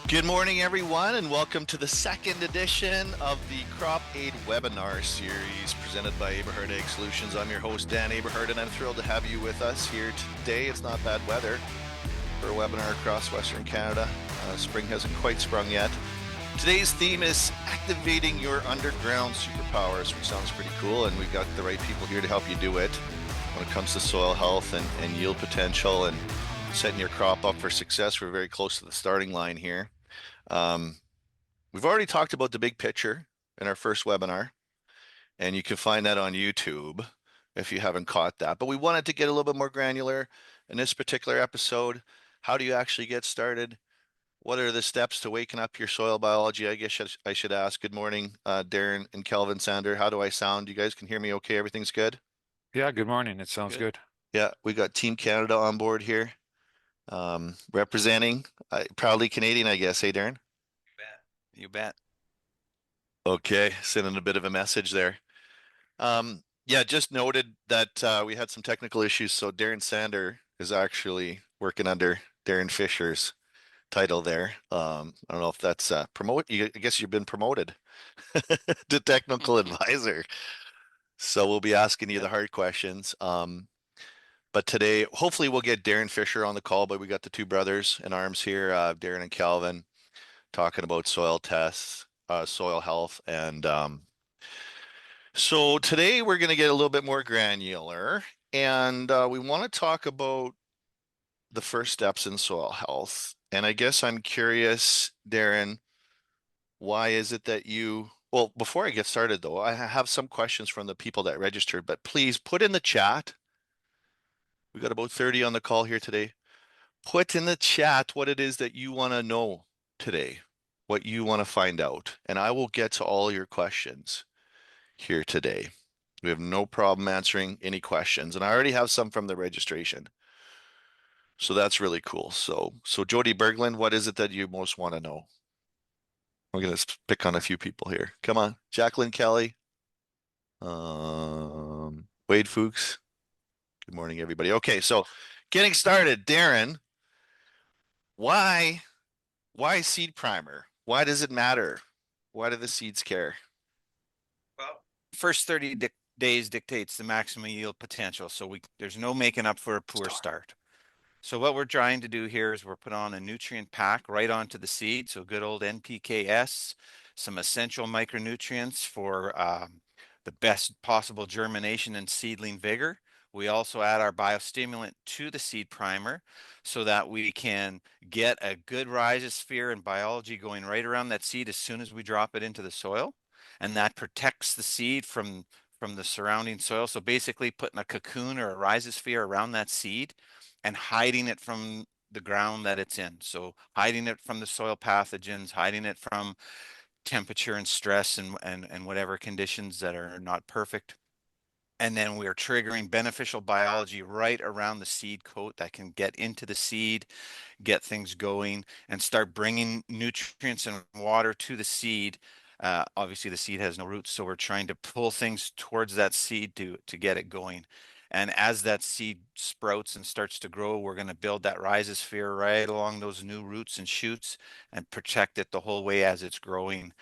Good morning, everyone, and welcome to the second edition of the Crop Aid webinar series presented by Aberhart Ag Solutions. I'm your host, Dan Aberhart, and I'm thrilled to have you with us here today. It's not bad weather for a webinar across Western Canada. Spring hasn't quite sprung yet. Today's theme is activating your underground superpowers, which sounds pretty cool, and we've got the right people here to help you do it when it comes to soil health and yield potential and setting your crop up for success. We're very close to the starting line here. We've already talked about the big picture in our first webinar, and you can find that on YouTube if you haven't caught that. But we wanted to get a little bit more granular in this particular episode. How do you actually get started? What are the steps to waking up your soil biology? I guess I should ask. Good morning, Darren and Kelvin Sander. How do I sound? You guys can hear me okay? Everything's good? Yeah, good morning. It sounds good. Yeah, we got Team Canada on board here, representing, proudly Canadian, I guess. Hey, Darren? You bet. Okay, sending a bit of a message there. Yeah, just noted that we had some technical issues, so Darren Sander is actually working under Darren Fisher's title there. I don't know if that's I guess you've been promoted to technical advisor. So we'll be asking you the hard questions. But today, hopefully we'll get Darren Fisher on the call, but we got the two brothers in arms here, Darren and Calvin, talking about soil tests, soil health, and so today we're going to get a little bit more granular, and we want to talk about the first steps in soil health. And I guess I'm curious, Darren, why is it that well, before I get started though, I have some questions from the people that registered, but please put in the chat. We got about 30 on the call here today. Put in the chat what it is that you want to know today, what you want to find out, and I will get to all your questions here today. We have no problem answering any questions, and I already have some from the registration. So that's really cool. So Jody Berglund, what is it that you most want to know? I'm gonna pick on a few people here. Come on, Jacqueline Kelly, Wade Fuchs. Good morning, everybody. Okay, so getting started, Darren, why seed primer? Why does it matter? Why do the seeds care? Well, first 30 days dictates the maximum yield potential, so there's no making up for a poor start. So what we're trying to do here is we're put on a nutrient pack right onto the seed, so good old NPKs, some essential micronutrients for the best possible germination and seedling vigor. We also add our biostimulant to the seed primer so that we can get a good rhizosphere and biology going right around that seed as soon as we drop it into the soil. And that protects the seed from the surrounding soil. So basically putting a cocoon or a rhizosphere around that seed and hiding it from the ground that it's in. So hiding it from the soil pathogens, hiding it from temperature and stress and whatever conditions that are not perfect. And then we are triggering beneficial biology right around the seed coat that can get into the seed, get things going, and start bringing nutrients and water to the seed. Obviously, the seed has no roots, so we're trying to pull things towards that seed to get it going. And as that seed sprouts and starts to grow, we're going to build that rhizosphere right along those new roots and shoots and protect it the whole way as it's growing.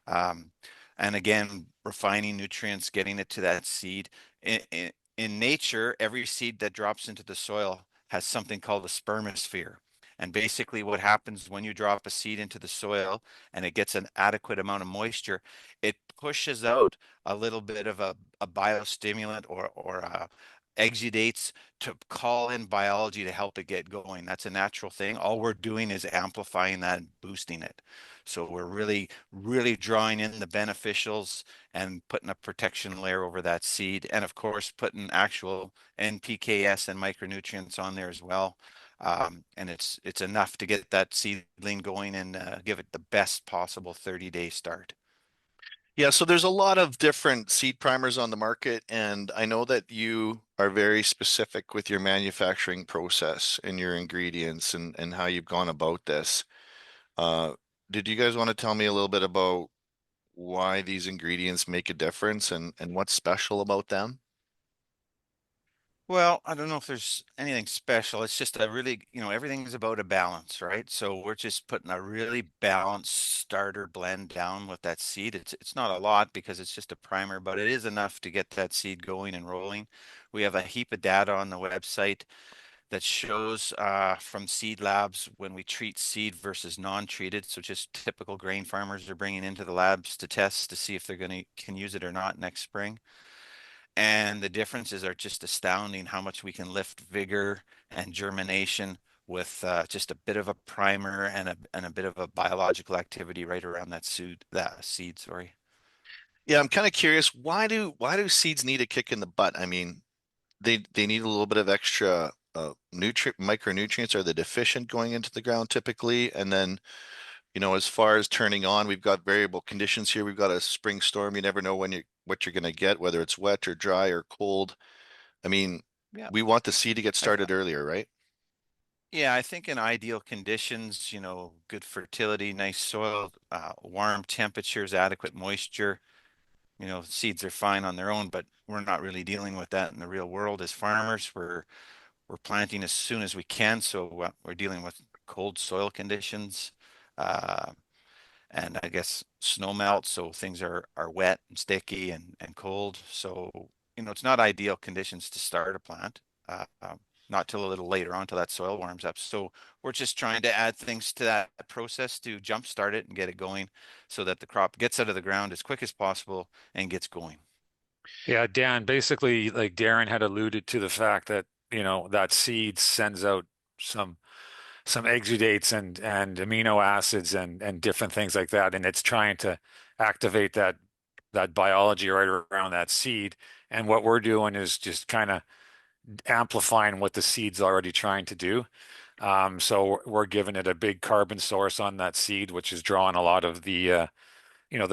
Um, and again, refining nutrients, getting it to that seed. In nature, every seed that drops into the soil has something called a spermosphere. And basically what happens when you drop a seed into the soil and it gets an adequate amount of moisture, it pushes out a little bit of a biostimulant or exudates to call in biology to help it get going. That's a natural thing. All we're doing is amplifying that and boosting it. So we're really, really drawing in the beneficials and putting a protection layer over that seed. And of course, putting actual NPKs and micronutrients on there as well. And it's enough to get that seedling going and give it the best possible 30-day start. Yeah, so there's a lot of different seed primers on the market, and I know that you are very specific with your manufacturing process and your ingredients and how you've gone about this. Uh, did you guys want to tell me a little bit about why these ingredients make a difference and what's special about them? Well, I don't know if there's anything special. It's just a really, everything's about a balance, right? So we're just putting a really balanced starter blend down with that seed. It's not a lot because it's just a primer, but it is enough to get that seed going and rolling. We have a heap of data on the website that shows from seed labs when we treat seed versus non-treated. So just typical grain farmers are bringing into the labs to test to see if they're going to can use it or not next spring. And the differences are just astounding how much we can lift vigor and germination with just a bit of a primer and a bit of a biological activity right around that seed, sorry. Yeah, I'm kind of curious, why do seeds need a kick in the butt? I mean, they need a little bit of extra nutrient micronutrients. Are they deficient going into the ground typically? And then, as far as turning on, we've got variable conditions here. We've got a spring storm. You never know what you're going to get, whether it's wet or dry or cold. I mean, Yeah. we want the seed to get I, started earlier, right? yeah, I think in ideal conditions, good fertility, nice soil, warm temperatures, adequate moisture, seeds are fine on their own, but we're not really dealing with that in the real world as farmers. We're planting as soon as we can, so we're dealing with cold soil conditions, uh, and I guess snow melt, so things are wet and sticky and cold. So it's not ideal conditions to start a plant. Not till a little later on till that soil warms up. So we're just trying to add things to that process to jumpstart it and get it going so that the crop gets out of the ground as quick as possible and gets going. Yeah, Dan, basically, like Darren had alluded to the fact that, that seed sends out some some exudates and amino acids and different things like that, and it's trying to activate that biology right around that seed. And what we're doing is just kind of amplifying what the seed's already trying to do. So we're giving it a big carbon source on that seed, which is drawing a lot of the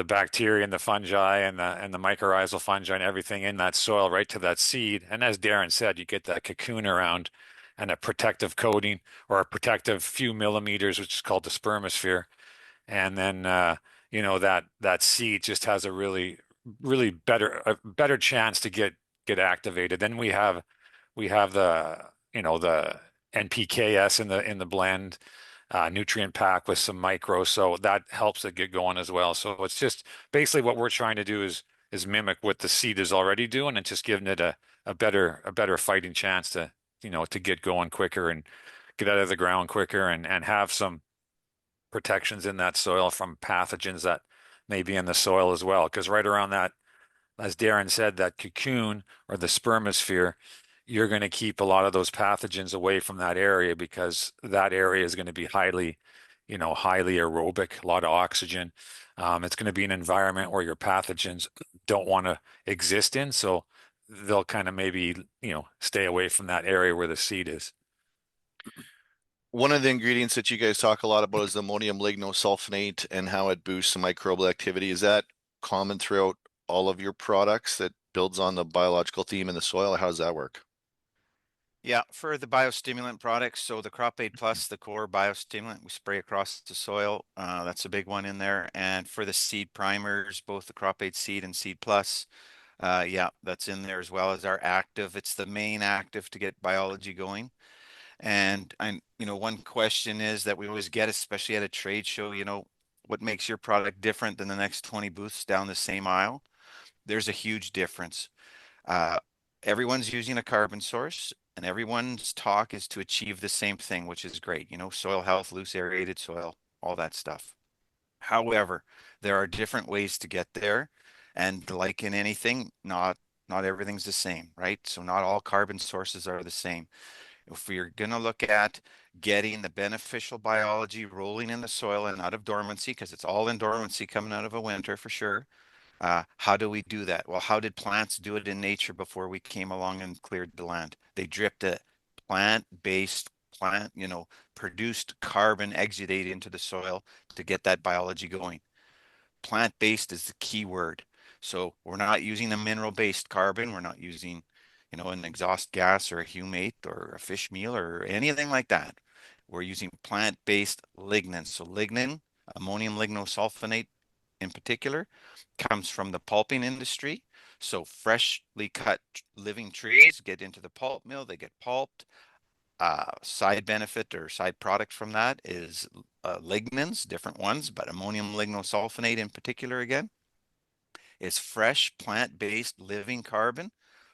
bacteria and the fungi and the mycorrhizal fungi and everything in that soil right to that seed. And as Darren said, you get that cocoon around and a protective coating or a protective few millimeters, which is called the spermosphere. And then that seed just has a really better chance to get activated. Then we have the NPKs in the blend, nutrient pack with some micro, so that helps it get going as well. So it's just basically what we're trying to do is mimic what the seed is already doing and just giving it a better fighting chance to get going quicker and get out of the ground quicker and have some protections in that soil from pathogens that may be in the soil as well. Because right around that, as Darren said, that cocoon or the spermosphere, you're going to keep a lot of those pathogens away from that area because that area is going to be highly aerobic, a lot of oxygen. It's going to be an environment where your pathogens don't want to exist in, so they'll kind of maybe, stay away from that area where the seed is. One of the ingredients that you guys talk a lot about is the ammonium lignosulfonate and how it boosts the microbial activity. Is that common throughout all of your products that builds on the biological theme in the soil? Or how does that work? Yeah, for the biostimulant products, so the Crop Aid Plus, the core biostimulant we spray across the soil, that's a big one in there. And for the seed primers, both the Crop Aid Seed and Seed Plus, yeah, that's in there as well as our active. It's the main active to get biology going. And one question is that we always get, especially at a trade show, what makes your product different than the next 20 booths down the same aisle? There's a huge difference. Uh, Everyone's using a carbon source, and everyone's talk is to achieve the same thing, which is great. Soil health, loose aerated soil, all that stuff. However, there are different ways to get there, and like in anything, not everything's the same, right? So not all carbon sources are the same. If you're going to look at getting the beneficial biology rolling in the soil and out of dormancy, because it's all in dormancy coming out of a winter for sure, how do we do that? Well, how did plants do it in nature before we came along and cleared the land? They dripped a plant-based produced carbon exudate into the soil to get that biology going. Plant-based is the key word. So we're not using a mineral-based carbon. We're not using, an exhaust gas or a humate or a fish meal or anything like that. We're using plant-based lignin. So lignin, ammonium lignosulfonate in particular, comes from the pulping industry. So freshly cut living trees get into the pulp mill, they get pulped. Side benefit or side product from that is lignins, different ones, but ammonium lignosulfonate in particular again is fresh plant-based living carbon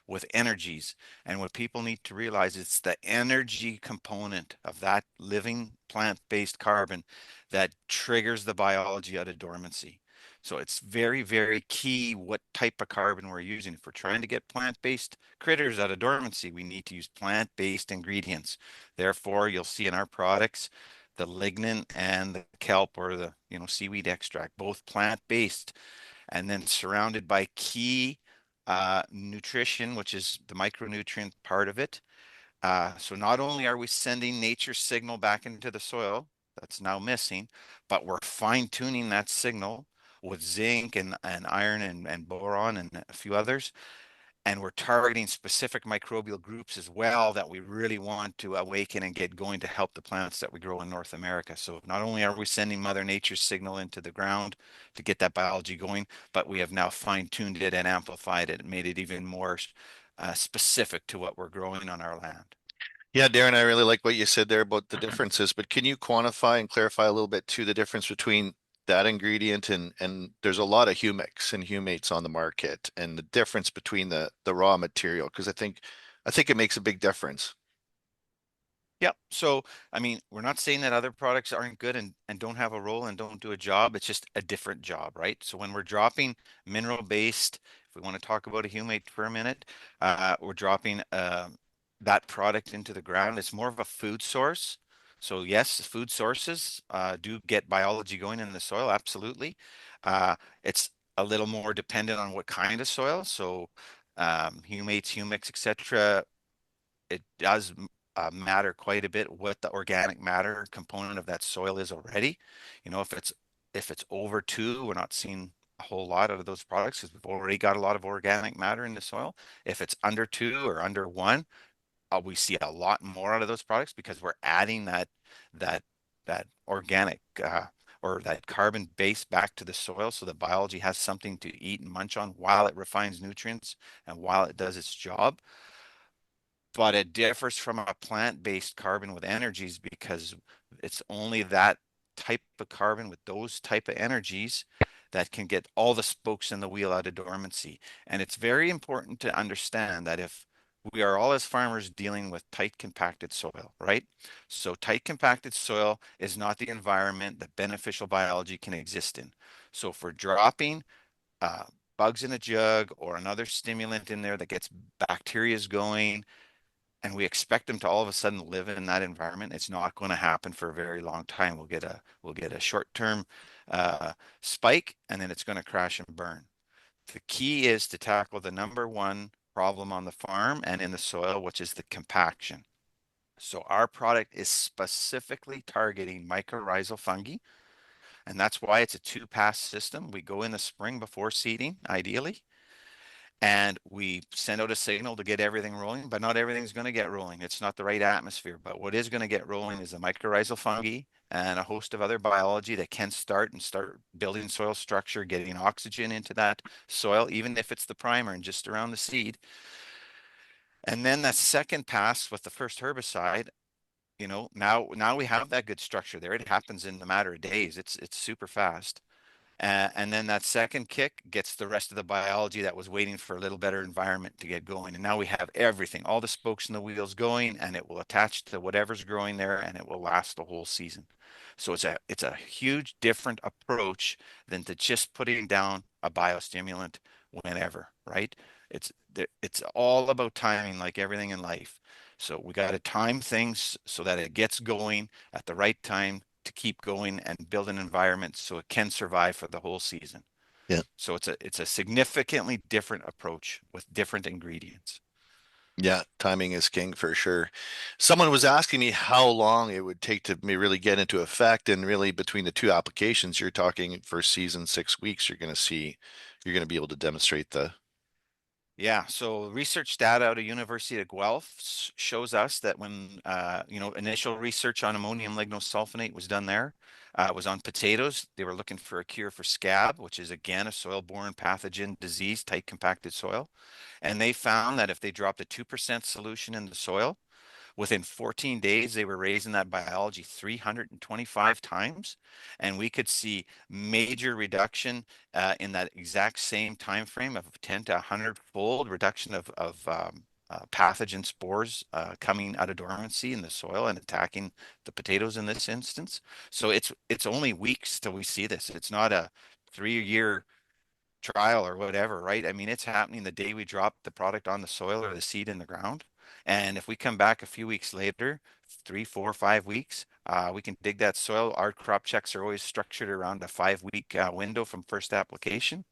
with energies. And what people need to realize is the energy component of that living plant-based carbon that triggers the biology out of dormancy. So it's very, very key what type of carbon we're using. If we're trying to get plant-based critters out of dormancy, we need to use plant-based ingredients. Therefore, you'll see in our products the lignin and the kelp or the seaweed extract, both plant-based, and then surrounded by key nutrition, which is the micronutrient part of it. So not only are we sending nature's signal back into the soil that's now missing, but we're fine tuning that signal with zinc and iron and boron and a few others. And we're targeting specific microbial groups as well that we really want to awaken and get going to help the plants that we grow in North America. So not only are we sending Mother Nature's signal into the ground to get that biology going, but we have now fine-tuned it and amplified it and made it even more specific to what we're growing on our land. Yeah, Darren, I really like what you said there about the differences, but can you quantify and clarify a little bit too the difference between that ingredient and there's a lot of humics and humates on the market and the difference between the raw material because I think it makes a big difference. Yep. So, I mean, we're not saying that other products aren't good and don't have a role and don't do a job. It's just a different job, right? So when we're dropping mineral-based, if we want to talk about a humate for a minute, we're dropping that product into the ground. It's more of a food source. So yes, food sources do get biology going in the soil, absolutely. It's a little more dependent on what kind of soil. So humates, humics, etc. It does matter quite a bit what the organic matter component of that soil is already. If it's over 2, we're not seeing a whole lot out of those products because we've already got a lot of organic matter in the soil. If it's under 2 or under 1, we see a lot more out of those products because we're adding that that organic or that carbon base back to the soil so the biology has something to eat and munch on while it refines nutrients and while it does its job. But it differs from a plant-based carbon with energies because it's only that type of carbon with those type of energies that can get all the spokes in the wheel out of dormancy. And it's very important to understand that if we are all as farmers dealing with tight compacted soil, right? So tight compacted soil is not the environment that beneficial biology can exist in. So if we're dropping uh, bugs in a jug or another stimulant in there that gets bacterias going, and we expect them to all of a sudden live in that environment, it's not going to happen for a very long time. We'll get a short-term spike, and then it's going to crash and burn. The key is to tackle the number one problem on the farm and in the soil, which is the compaction. So our product is specifically targeting mycorrhizal fungi, and that's why it's a 2-pass system. We go in the spring before seeding, ideally, and we send out a signal to get everything rolling, but not everything's going to get rolling. It's not the right atmosphere. But what is going to get rolling is the mycorrhizal fungi and a host of other biology that can start building soil structure, getting oxygen into that soil, even if it's the primer and just around the seed. And then that second pass with the first herbicide, now we have that good structure there. It happens in a matter of days. It's super fast. And then that second kick gets the rest of the biology that was waiting for a little better environment to get going. And now we have everything, all the spokes in the wheels going, and it will attach to whatever's growing there, and it will last the whole season. So it's a huge different approach than to just putting down a biostimulant whenever, right? It's all about timing, like everything in life. So we got to time things so that it gets going at the right time to keep going and build an environment so it can survive for the whole season. Yeah. So it's a significantly different approach with different ingredients. Yeah, timing is king for sure. Someone was asking me how long it would take to me really get into effect, and really between the two applications, you're talking first season 6 weeks. You're going to be able to demonstrate the Yeah, so research data out of University of Guelph shows us that when initial research on ammonium lignosulfonate was done there, was on potatoes. They were looking for a cure for scab, which is again a soil-borne pathogen disease, tight compacted soil. And they found that if they dropped a 2% solution in the soil, within 14 days, they were raising that biology 325 times, and we could see major reduction in that exact same time frame of 10 to 100-fold reduction of pathogen spores coming out of dormancy in the soil and attacking the potatoes in this instance. So it's only weeks till we see this. It's not a 3-year trial or whatever, right? I mean, it's happening the day we drop the product on the soil or the seed in the ground. And if we come back a few weeks later, 3, 4, 5 weeks, we can dig that soil. Our crop checks are always structured around a 5-week window from first application.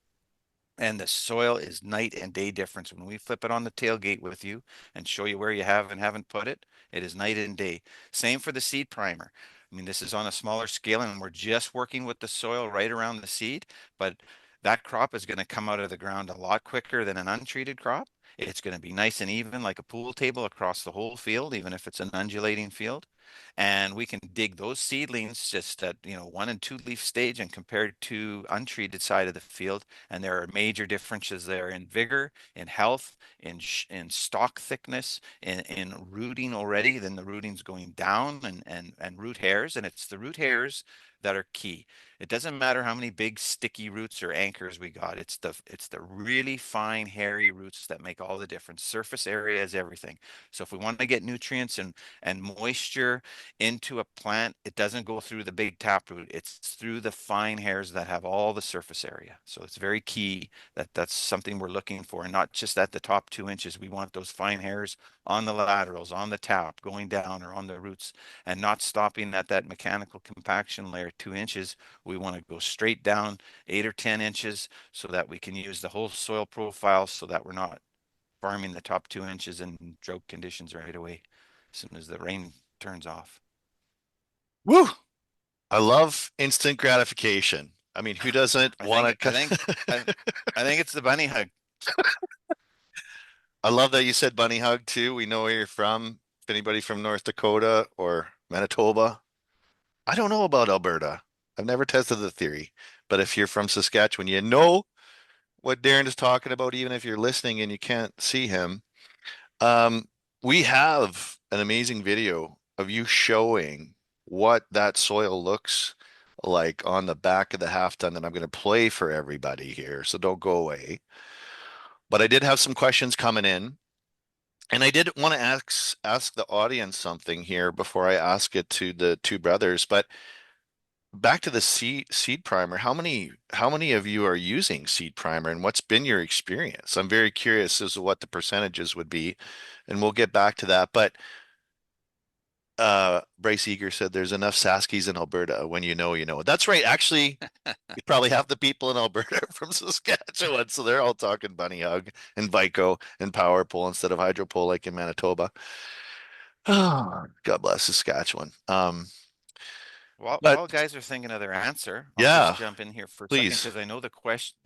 And the soil is night and day difference. When we flip it on the tailgate with you and show you where you have and haven't put it, it is night and day. Same for the seed primer. I mean, this is on a smaller scale and we're just working with the soil right around the seed, but that crop is going to come out of the ground a lot quicker than an untreated crop. It's going to be nice and even like a pool table across the whole field, even if it's an undulating field. And we can dig those seedlings just at 1 and 2 leaf stage and compared to untreated side of the field, and there are major differences there in vigor, in health, in stalk thickness, in rooting already. Then the rooting's going down and root hairs, and it's the root hairs that are key. It doesn't matter how many big sticky roots or anchors we got. It's the really fine hairy roots that make all the difference. Surface area is everything. So if we want to get nutrients and moisture into a plant, it doesn't go through the big taproot. It's through the fine hairs that have all the surface area. So it's very key that that's something we're looking for, and not just at the top 2 inches. We want those fine hairs on the laterals, on the top, going down, or on the roots, and not stopping at that mechanical compaction layer 2 inches. We want to go straight down 8 or 10 inches so that we can use the whole soil profile so that we're not farming the top 2 inches in drought conditions right away as soon as the rain turns off. Woo! I love instant gratification. I mean, who doesn't I think want I to? think I, I think it's the bunny hug. I love that you said bunny hug too. We know where you're from. If anybody from North Dakota or Manitoba, I don't know about Alberta. I've never tested the theory, but if you're from Saskatchewan, you know what Darren is talking about, even if you're listening and you can't see him. Um, we have an amazing video of you showing what that soil looks like on the back of the half ton that I'm going to play for everybody here. So don't go away. But I did have some questions coming in, and I did want to ask the audience something here before I ask it to the two brothers. But back to the seed primer, how many of you are using seed primer, and what's been your experience? I'm very curious as to what the percentages would be, and we'll get back to that. But Bryce Eager said there's enough Saskies in Alberta. When you know, you know. That's right. Actually, you probably have the people in Alberta from Saskatchewan, so they're all talking bunny hug and Vico and power pole instead of hydro pole like in Manitoba. Oh, God bless Saskatchewan. While But guys are thinking of their answer, I'll just yeah, jump in here for a second please. because I know the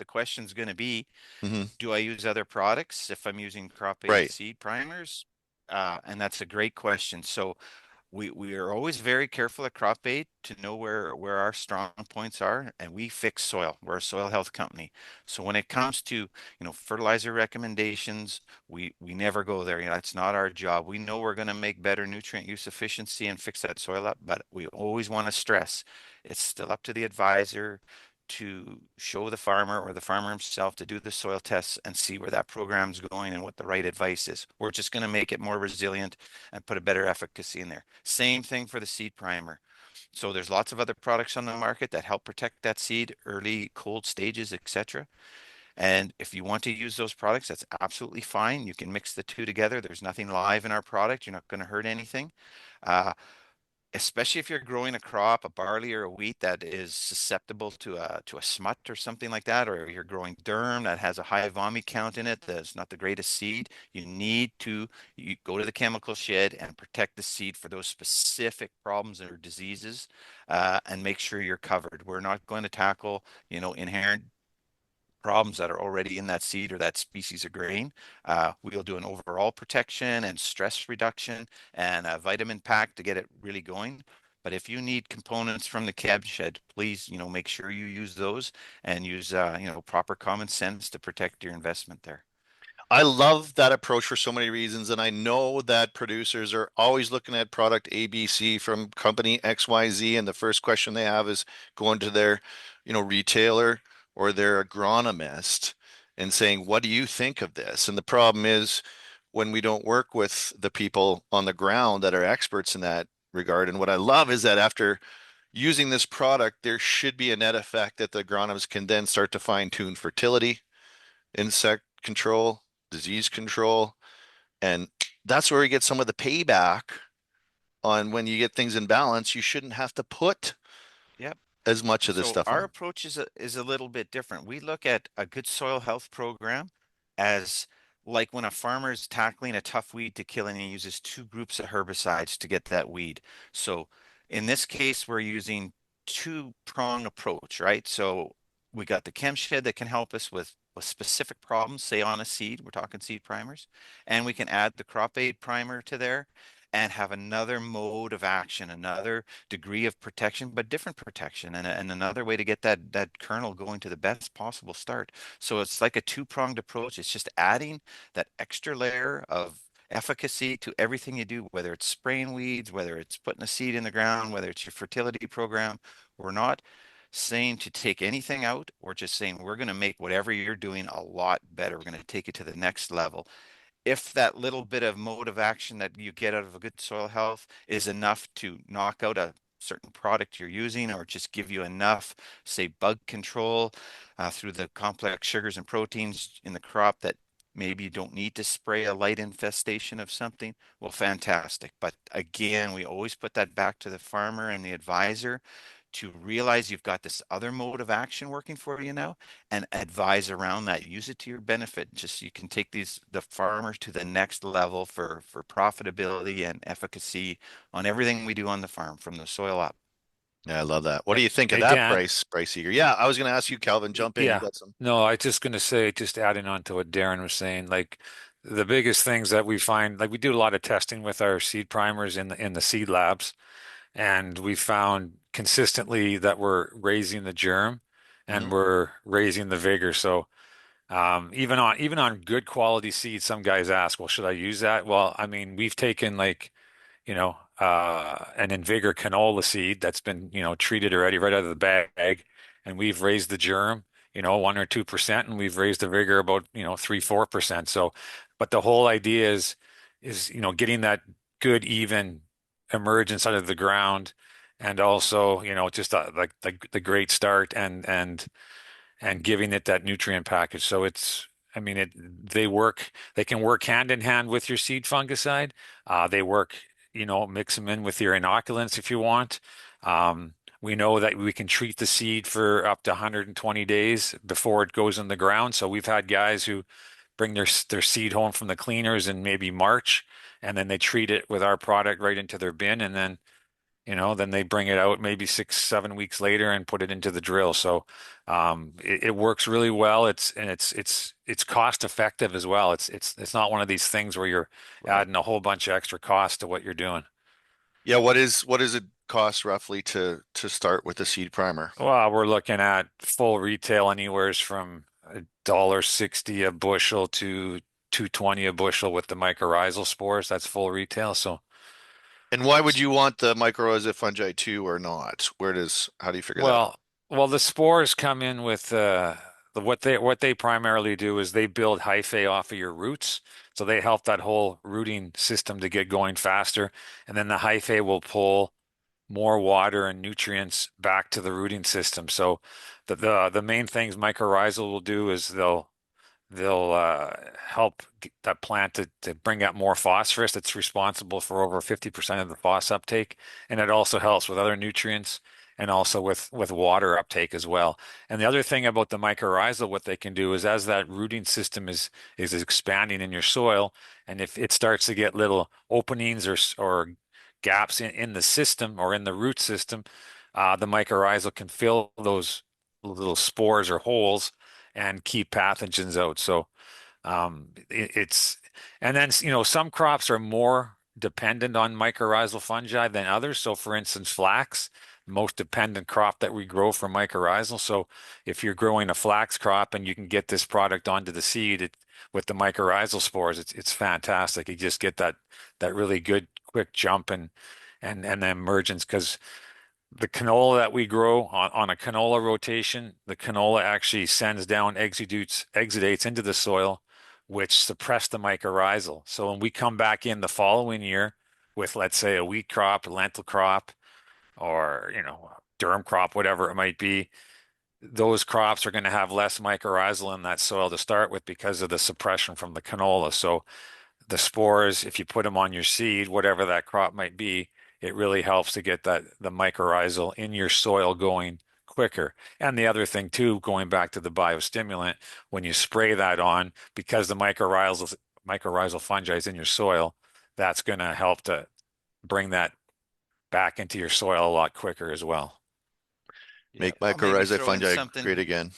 question's going to be, Hmm. do I use other products if I'm using crop aid Right. seed primers? And that's a great question. So we are always very careful at crop aid to know where our strong points are, and we fix soil. We're a soil health company. So when it comes to fertilizer recommendations, we never go there. It's not our job. We know we're going to make better nutrient use efficiency and fix that soil up, but we always want to stress it's still up to the advisor to show the farmer or the farmer himself to do the soil tests and see where that program's going and what the right advice is. We're just going to make it more resilient and put a better efficacy in there. Same thing for the seed primer. So there's lots of other products on the market that help protect that seed, early cold stages, etc. And if you want to use those products, that's absolutely fine. You can mix the two together. There's nothing live in our product. You're not going to hurt anything. Uh, Especially if you're growing a crop, a barley or a wheat that is susceptible to a smut or something like that, or you're growing durum that has a high vomi count in it, that's not the greatest seed. You go to the chemical shed and protect the seed for those specific problems or diseases, and make sure you're covered. We're not going to tackle, inherent problems that are already in that seed or that species of grain. We'll do an overall protection and stress reduction and a vitamin pack to get it really going. But if you need components from the cab shed, please, make sure you use those and use, proper common sense to protect your investment there. I love that approach for so many reasons, and I know that producers are always looking at product ABC from company XYZ, and the first question they have is going to their, retailer or their agronomist and saying, "What do you think of this?" And the problem is when we don't work with the people on the ground that are experts in that regard. And what I love is that after using this product, there should be a net effect that the agronomists can then start to fine tune fertility, insect control, disease control, and that's where we get some of the payback on when you get things in balance. You shouldn't have to put Yep. as much of this So stuff our on. approach is a little bit different. We look at a good soil health program as like when a farmer is tackling a tough weed to kill and he uses two groups of herbicides to get that weed. So in this case, we're using two-prong approach, right? So we got the chem shed that can help us with specific problems, say on a seed, we're talking seed primers, and we can add the crop aid primer to there and have another mode of action, another degree of protection, but different protection and another way to get that kernel going to the best possible start. So it's like a two-pronged approach. It's just adding that extra layer of efficacy to everything you do, whether it's spraying weeds, whether it's putting a seed in the ground, whether it's your fertility program. We're not saying to take anything out. We're just saying we're going to make whatever you're doing a lot better. We're going to take it to the next level. If that little bit of mode of action that you get out of a good soil health is enough to knock out a certain product you're using or just give you enough, say, bug control through the complex sugars and proteins in the crop that maybe you don't need to spray a light infestation of something, well, fantastic. But again, we always put that back to the farmer and the advisor to realize you've got this other mode of action working for you now and advise around that. Use it to your benefit. Just you can take the farmers to the next level for profitability and efficacy on everything we do on the farm from the soil up. Yeah, I love that. What do Hey, you think of hey, that Dan. price Eager? Yeah, I was going to ask you, Calvin, jump in. You Yeah. got some. No, I just gonna say, just adding on to what Darren was saying, like the biggest things that we find, like we do a lot of testing with our seed primers in the seed labs, and we found consistently that we're raising the germ and Mhm. we're raising the vigor. So even on good quality seeds, some guys ask, well, should I use that? Well, I mean, we've taken like an Invigor canola seed that's been, treated already right out of the bag, and we've raised the germ, 1 or 2%, and we've raised the vigor about, 3, 4%. So, but the whole idea is, getting that good, even emergence out of the ground, and also, just like the great start and giving it that nutrient package. So I mean, they can work hand in hand with your seed fungicide. They work, mix them in with your inoculants if you want. We know that we can treat the seed for up to 120 days before it goes in the ground. So we've had guys who bring their seed home from the cleaners in maybe March, and then they treat it with our product right into their bin, and then they bring it out maybe 6, 7 weeks later and put it into the drill. So it works really well. It's cost effective as well. It's not one of these things where you're Right. adding a whole bunch of extra cost to what you're doing. Yeah, what is it cost roughly to start with the seed primer? Well, we're looking at full retail anywheres from $1.60 a bushel to 2.20 a bushel with the mycorrhizal spores. That's full retail. So. And why would you want the mycorrhiza fungi too or not? How do you figure that out? Well, well, the spores come in with what they primarily do is they build hyphae off of your roots, so they help that whole rooting system to get going faster, and then the hyphae will pull more water and nutrients back to the rooting system. So the main things mycorrhizal will do is they'll help that plant to bring out more phosphorus. That's responsible for over 50% of the phos uptake, and it also helps with other nutrients and also with water uptake as well. And the other thing about the mycorrhizal, what they can do is as that rooting system is expanding in your soil, and if it starts to get little openings or gaps in the system or in the root system, the mycorrhizal can fill those little spores or holes and keep pathogens out. So it's, and then, some crops are more dependent on mycorrhizal fungi than others. So for instance, flax, most dependent crop that we grow for mycorrhizal. So if you're growing a flax crop and you can get this product onto the seed with the mycorrhizal spores, it's fantastic. You just get that really good quick jump and the emergence, because the canola that we grow on a canola rotation, the canola actually sends down exudates into the soil, which suppress the mycorrhizal. So when we come back in the following year with, let's say, a wheat crop, a lentil crop, or durum crop, whatever it might be, those crops are going to have less mycorrhizal in that soil to start with because of the suppression from the canola. So the spores, if you put them on your seed, whatever that crop might be, it really helps to get the mycorrhizal in your soil going quicker. And the other thing too, going back to the biostimulant, when you spray that on, because the mycorrhizal fungi is in your soil, that's going to help to bring that back into your soil a lot quicker as well. Yeah, Make I'll maybe mycorrhizal throw in fungi something. great again.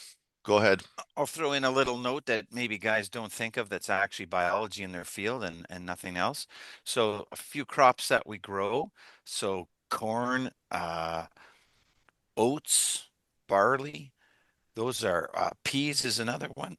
Go ahead. I'll throw in a little note that maybe guys don't think of, that's actually biology in their field and nothing else. So a few crops that we grow. So corn, oats, barley. Those are peas is another one.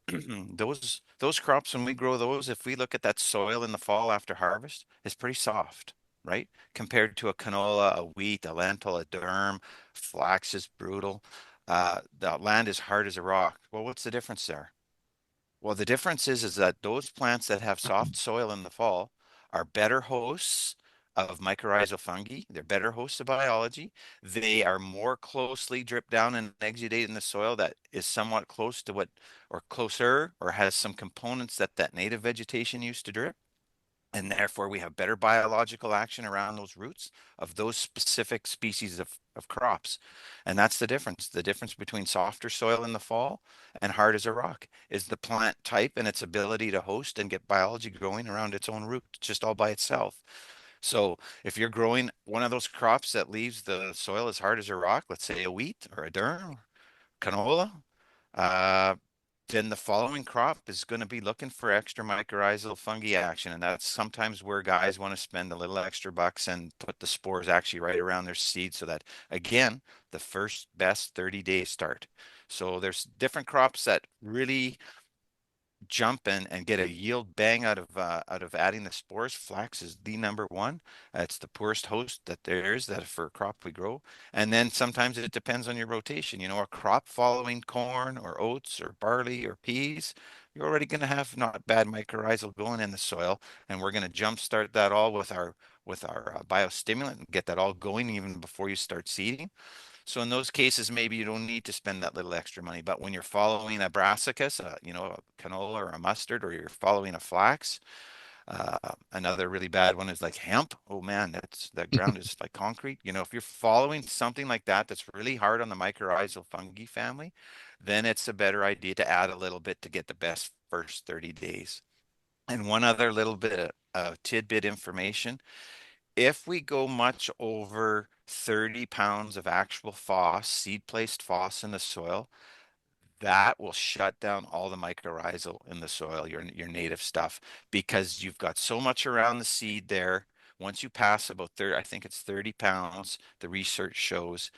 Those crops, when we grow those, if we look at that soil in the fall after harvest, it's pretty soft, right? Compared to a canola, a wheat, a lentil, a durum, flax is brutal. The land is hard as a rock. Well, what's the difference there? Well, the difference is that those plants that have soft soil in the fall are better hosts of mycorrhizal fungi. They're better hosts of biology. They are more closely drip down and exudate in the soil that is somewhat close to what, or closer, or has some components that native vegetation used to drip. And therefore, we have better biological action around those roots of those specific species of crops. And that's the difference. The difference between softer soil in the fall and hard as a rock is the plant type and its ability to host and get biology growing around its own root, just all by itself. So if you're growing one of those crops that leaves the soil as hard as a rock, let's say a wheat or a durum, canola, uh, then the following crop is going to be looking for extra mycorrhizal fungi action. And that's sometimes where guys want to spend a little extra bucks and put the spores actually right around their seed, so that, again, the first best 30 days start. So there's different crops that really jump in and get a yield bang out of adding the spores. Flax is the number one. It's the poorest host that there is that for a crop we grow. And then sometimes it depends on your rotation. A crop following corn or oats or barley or peas, you're already going to have not bad mycorrhizal going in the soil, and we're going to jumpstart that all with our biostimulant and get that all going even before you start seeding. So in those cases, maybe you don't need to spend that little extra money. But when you're following a brassicas, a canola or a mustard, or you're following a flax, uh, another really bad one is like hemp. Oh man, that ground is like concrete. If you're following something like that, that's really hard on the mycorrhizal fungi family, then it's a better idea to add a little bit to get the best first 30 days. And one other little bit of tidbit information: if we go much over 30 pounds of actual seed placed phos in the soil, that will shut down all the mycorrhizal in the soil, your native stuff, because you've got so much around the seed there. Once you pass about 30, I think it's 30 pounds, the research shows,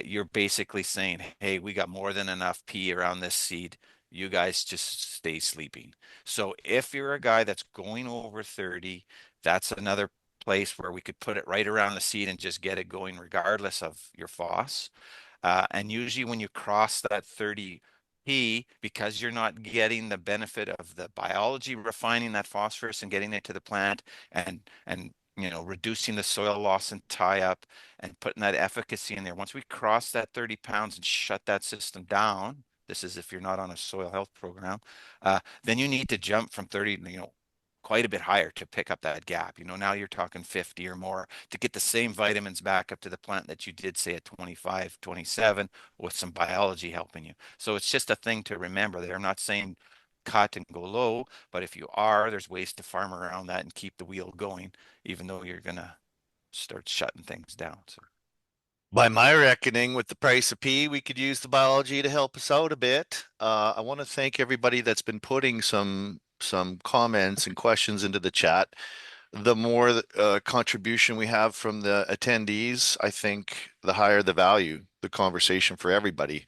you're basically saying, hey, we got more than enough pee around this seed. You guys just stay sleeping. So if you're a guy that's going over 30, that's another place where we could put it right around the seed and just get it going regardless of your phos. And usually when you cross that 30 because you're not getting the benefit of the biology refining that phosphorus and getting it to the plant, and reducing the soil loss and tie up and putting that efficacy in there. Once we cross that 30 pounds and shut that system down, this is if you're not on a soil health program, then you need to jump from 30, quite a bit higher to pick up that gap. Now you're talking 50 or more to get the same vitamins back up to the plant that you did, say, at 25, 27, with some biology helping you. So it's just a thing to remember there. I'm not saying cut and go low, but if you are, there's ways to farm around that and keep the wheel going, even though you're going to start shutting things down. So. By my reckoning, with the price of pea, we could use the biology to help us out a bit. I want to thank everybody that's been putting some comments and questions into the chat. The more contribution we have from the attendees, I think the higher the value, the conversation for everybody.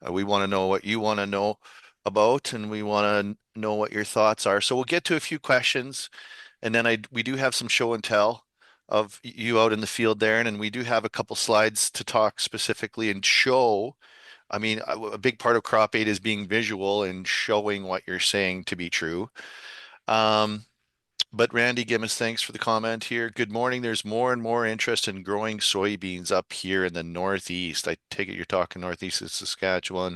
We want to know what you want to know about, and we want to know what your thoughts are. So we'll get to a few questions, and then we do have some show and tell of you out in the field, Darren, and we do have a couple slides to talk specifically and show. I mean, a big part of crop aid is being visual and showing what you're saying to be true. Um, but Randy Gimmons, thanks for the comment here. Good morning. There's more and more interest in growing soybeans up here in the Northeast. I take it you're talking Northeast of Saskatchewan.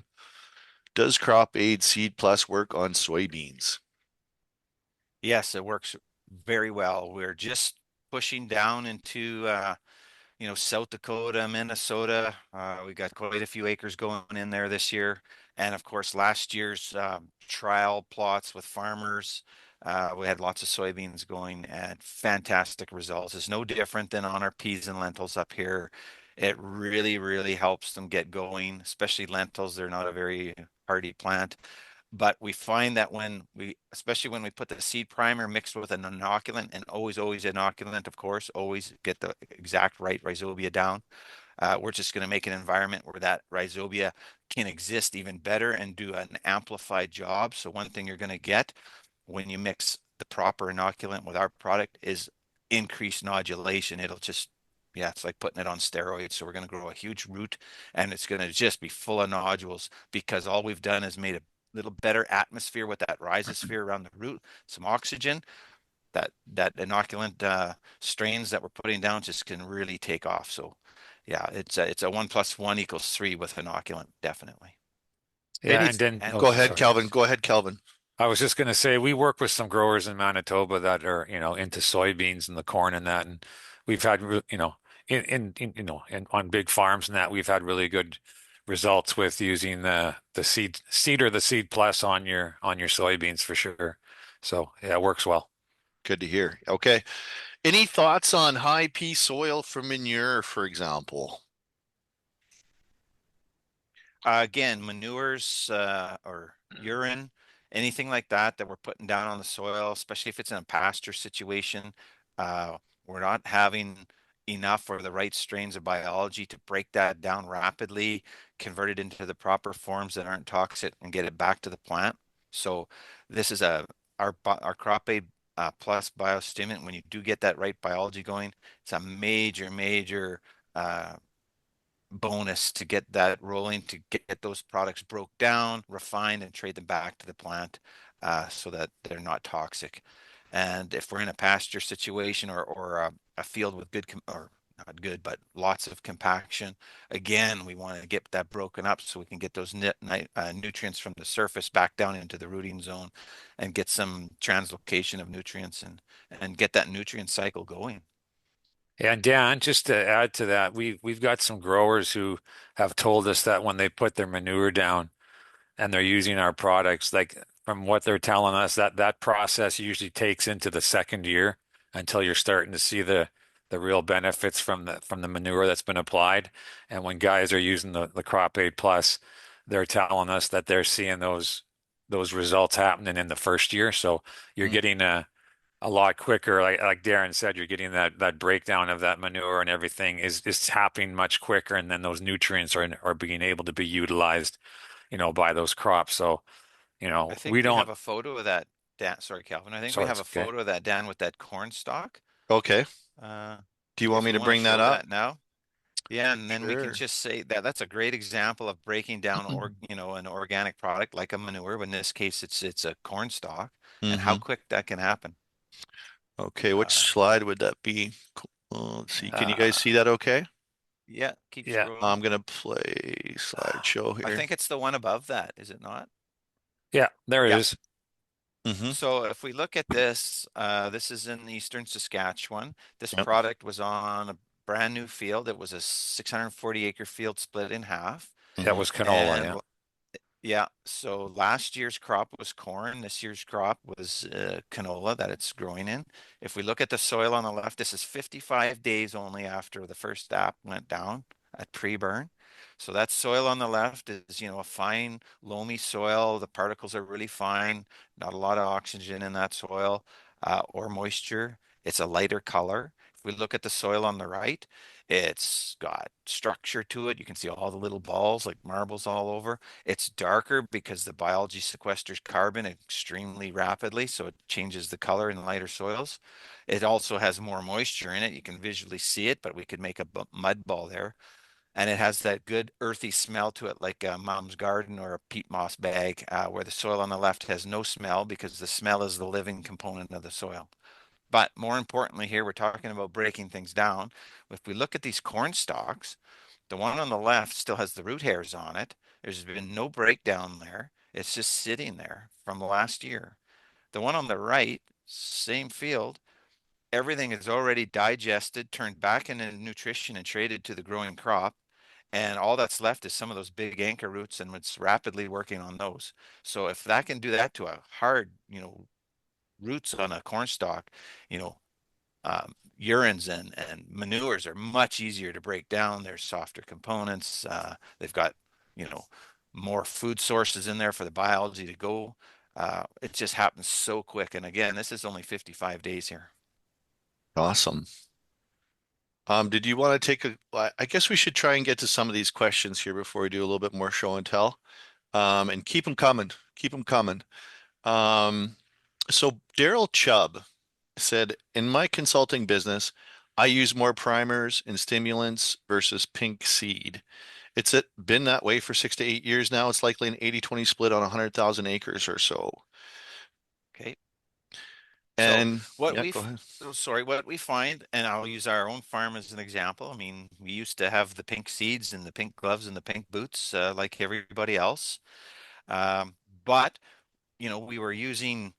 Does Crop Aid Seed Plus work on soybeans? Yes, it works very well. We're just pushing down into South Dakota, Minnesota. We got quite a few acres going in there this year. And of course, last year's trial plots with farmers, we had lots of soybeans going and fantastic results. It's no different than on our peas and lentils up here. It really, really helps them get going, especially lentils. They're not a very hardy plant. But we find that especially when we put the seed primer mixed with an inoculant, and always inoculant, of course, always get the exact right rhizobia down. We're just going to make an environment where that rhizobia can exist even better and do an amplified job. So one thing you're going to get when you mix the proper inoculant with our product is increased nodulation. It'll just, yeah, it's like putting it on steroids. So we're going to grow a huge root, and it's going to just be full of nodules because all we've done is made a little better atmosphere with that rhizosphere around the root, some oxygen. That inoculant strains that we're putting down just can really take off. So yeah, it's a 1 + 1 = 3 with inoculant, definitely. Yeah, Any, and then And oh, go ahead, sorry. Kelvin. Go ahead, Kelvin. I was just going to say we work with some growers in Manitoba that are, into soybeans and the corn and that, and we've had, in on big farms and that we've had really good results with using the seed or the seed plus on your soybeans for sure. So yeah, it works well. Good to hear. Okay. Any thoughts on high P soil for manure, for example? Again, manures or urine, anything like that that we're putting down on the soil, especially if it's in a pasture situation, we're not having enough or the right strains of biology to break that down rapidly, convert it into the proper forms that aren't toxic, and get it back to the plant. So this is our crop aid plus biostimulant. When you do get that right biology going, it's a major bonus to get that rolling, to get those products broke down, refined, and trade them back to the plant so that they're not toxic. And if we're in a pasture situation or a field with good, or not good, but lots of compaction, again, we want to get that broken up so we can get those nutrients from the surface back down into the rooting zone and get some translocation of nutrients and get that nutrient cycle going. And Dan, just to add to that, we've got some growers who have told us that when they put their manure down and they're using our products, like from what they're telling us, that process usually takes into the second year until you're starting to see the real benefits from the manure that's been applied. And when guys are using the Crop Aid Plus, they're telling us that they're seeing those results happening in the first year. So you're Mm. getting a lot quicker. Like Darren said, you're getting that breakdown of that manure and everything is happening much quicker, and then those nutrients are being able to be utilized, by those crops. So, I think we we don't. have a photo of that, Dan. Sorry, Calvin. I think we So have it's a okay. photo of that, Dan, with that corn stalk. Okay. Uh, Do you want if me we to want to bring that show up? that now. Yeah, and then we can Sure. just say that that's a great example of breaking down an organic product like a manure. But in this case, it's a corn stalk, and how Mm-hmm. quick that can happen. Okay, which Uh, slide would that be? Let's see. Can you guys Uh, see that okay? yeah, keep yeah, scrolling. I'm gonna play slideshow I here. think it's the one above that, is it not? yeah, there it Yeah. is. Mm-hmm. So if we look at this, this is in eastern Saskatchewan. This Yep. product was on a brand new field. It was a 640 acre field split in half. That Mm-hmm. was canola. And Yeah, yeah, so last year's crop was corn. This year's crop was canola that it's growing in. If we look at the soil on the left, this is 55 days only after the first app went down. at pre-burn. So that soil on the left is, a fine, loamy soil. The particles are really fine, not a lot of oxygen in that soil or moisture. It's a lighter color. If we look at the soil on the right, it's got structure to it. You can see all the little balls like marbles all over. It's darker because the biology sequesters carbon extremely rapidly, so it changes the color in lighter soils. It also has more moisture in it. You can visually see it, but we could make a mud ball there. And it has that good earthy smell to it, like a mom's garden or a peat moss bag, where the soil on the left has no smell because the smell is the living component of the soil. But more importantly here, we're talking about breaking things down. If we look at these corn stalks, the one on the left still has the root hairs on it. There's been no breakdown there. It's just sitting there from last year. The one on the right, same field, everything is already digested, turned back into nutrition and traded to the growing crop. And all that's left is some of those big anchor roots, and it's rapidly working on those. So if that can do that to a hard, roots on a corn stalk, you know, urines and manures are much easier to break down. They're softer components. They've got, you know, more food sources in there for the biology to go. It just happens so quick. And again, this is only 55 days here. Awesome. Did you want to take I guess we should try and get to some of these questions here before we do a little bit more show and tell. And keep them coming. Keep them coming. Um, so Daryl Chubb said, in my consulting business, I use more primers and stimulants versus pink seed. Been that way for 6 to 8 years now. It's likely an 80-20 split on 100,000 acres or so. Okay. So And what yeah, we, go ahead. what we find, and I'll use our own farm as an example. I mean, we used to have the pink seeds and the pink gloves and the pink boots, like everybody else. Um, but, we were using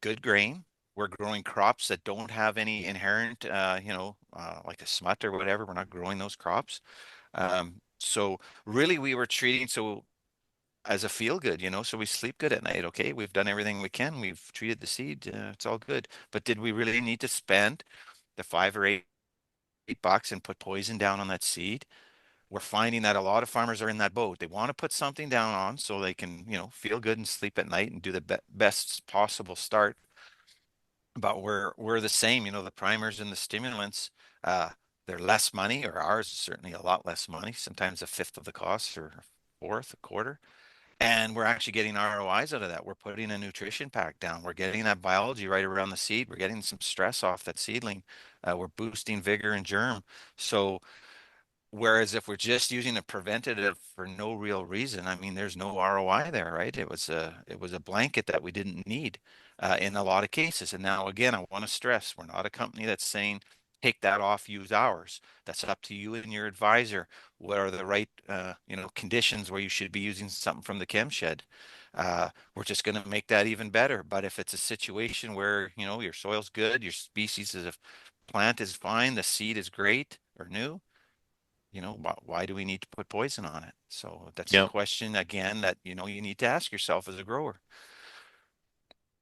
good grain. We're growing crops that don't have any inherent, like a smut or whatever. We're not growing those crops. So really we were treating, so as a feel good, so we sleep good at night. Okay, we've done everything we can. We've treated the seed. It's all good. But did we really need to spend the 5 or 8 bucks and put poison down on that seed? We're finding that a lot of farmers are in that boat. They want to put something down on so they can, feel good and sleep at night and do the best possible start. But we're the same, the primers and the stimulants, uh, they're less money, or ours is certainly a lot less money, sometimes a fifth of the cost or a fourth, a quarter. And we're actually getting ROIs out of that. We're putting a nutrition pack down. We're getting that biology right around the seed. We're getting some stress off that seedling. We're boosting vigor and germ. So whereas if we're just using a preventative for no real reason, I mean, there's no ROI there, right? It was a blanket that we didn't need in a lot of cases. And now again, I want to stress, we're not a company that's saying take that off, use ours. That's up to you and your advisor. What are the right conditions where you should be using something from the chem shed? We're just going to make that even better. But if it's a situation where your soil's good, your species of plant is fine, the seed is great or new, why do we need to put poison on it? So that's a Yeah. question again that, you need to ask yourself as a grower.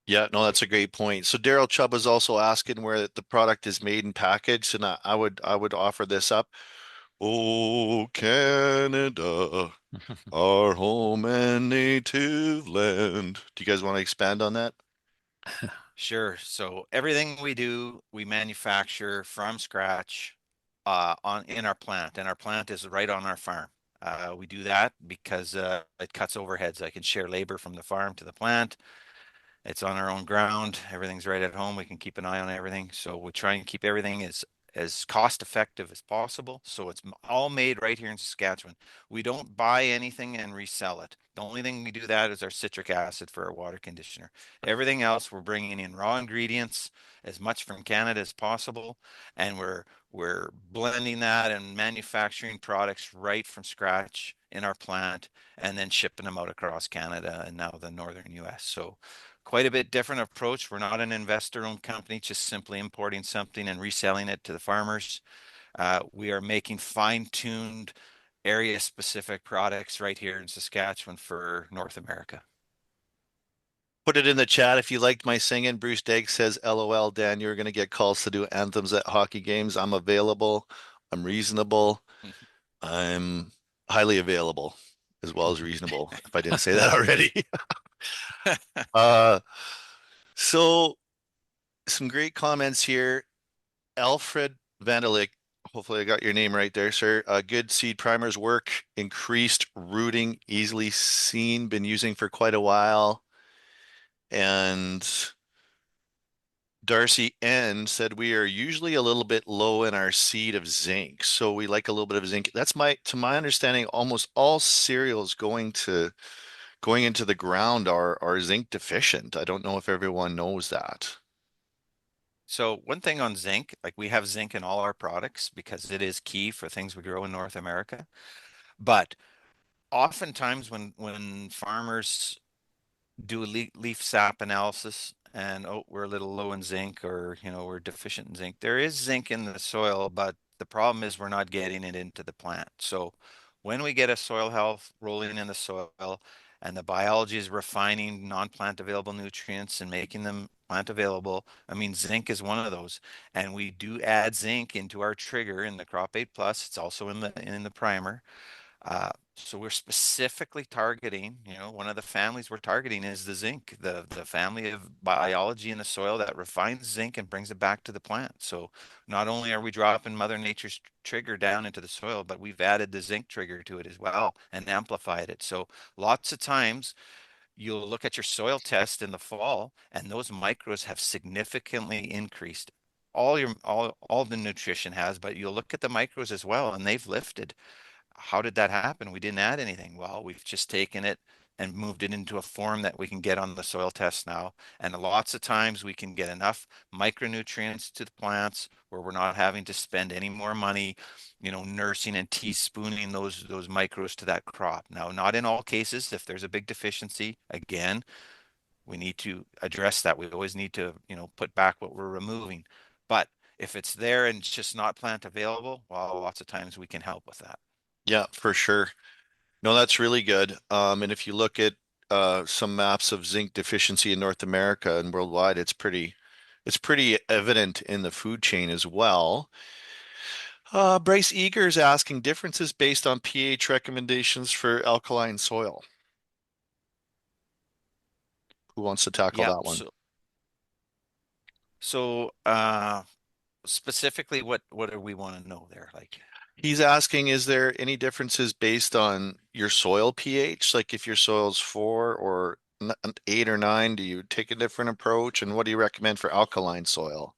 Yeah, no, that's a great point. So Daryl Chubb was also asking where the product is made and packaged, and I would offer this up. Oh, Canada, our home and native land. Do you guys want to expand on that? Sure. So everything we do, we manufacture from scratch in our plant, and our plant is right on our farm. We do that because it cuts overheads. I can share labor from the farm to the plant. It's on our own ground. Everything's right at home. We can keep an eye on everything. So we try and keep everything as cost effective as possible. So it's all made right here in Saskatchewan. We don't buy anything and resell it. The only thing we do that is our citric acid for our water conditioner. Everything else we're bringing in raw ingredients as much from Canada as possible, and we're blending that and manufacturing products right from scratch in our plant and then shipping them out across Canada and now the northern US. So quite a bit different approach. We're not an investor-owned company, just simply importing something and reselling it to the farmers. We are making fine-tuned area-specific products right here in Saskatchewan for North America. Put it in the chat if you liked my singing. Bruce Degg says, LOL, Dan, you're going to get calls to do anthems at hockey games. I'm available. I'm reasonable. I'm highly available as well as reasonable, if I didn't say that already. Uh, so some great comments here. Alfred Vandelik, hopefully I got your name right there, sir. Good seed primers work, increased rooting, easily seen, been using for quite a while. And Darcy N said we are usually a little bit low in our seed of zinc, so we like a little bit of zinc. That's to my understanding, almost all cereals going into the ground are zinc deficient. I don't know if everyone knows that. So one thing on zinc, like we have zinc in all our products because it is key for things we grow in North America. But oftentimes when farmers do a leaf sap analysis and oh, we're a little low in zinc, or we're deficient in zinc, there is zinc in the soil, but the problem is we're not getting it into the plant. So when we get a soil health rolling in the soil and the biology is refining non-plant available nutrients and making them plant available, I mean, zinc is one of those. And we do add zinc into our trigger in the Crop Aid Plus. It's also in the primer. So we're specifically targeting, one of the families we're targeting is the zinc, the family of biology in the soil that refines zinc and brings it back to the plant. So not only are we dropping Mother Nature's trigger down into the soil, but we've added the zinc trigger to it as well and amplified it. So lots of times you'll look at your soil test in the fall and those micros have significantly increased. All the nutrition has, but you'll look at the micros as well and they've lifted. How did that happen? We didn't add anything. Well, we've just taken it and moved it into a form that we can get on the soil test now. And lots of times we can get enough micronutrients to the plants where we're not having to spend any more money, nursing and teaspooning those micros to that crop. Now, not in all cases. If there's a big deficiency, again, we need to address that. We always need to, put back what we're removing. But if it's there and it's just not plant available, well, lots of times we can help with that. Yeah, for sure. No, that's really good. And if you look at some maps of zinc deficiency in North America and worldwide, it's pretty evident in the food chain as well. Bryce Eager is asking differences based on pH recommendations for alkaline soil. Who wants to tackle Yeah. that one? So specifically, what do we want to know there? Like, He's asking, is there any differences based on your soil pH? Like if your soil's 4 or 8 or 9, do you take a different approach? And what do you recommend for alkaline soil?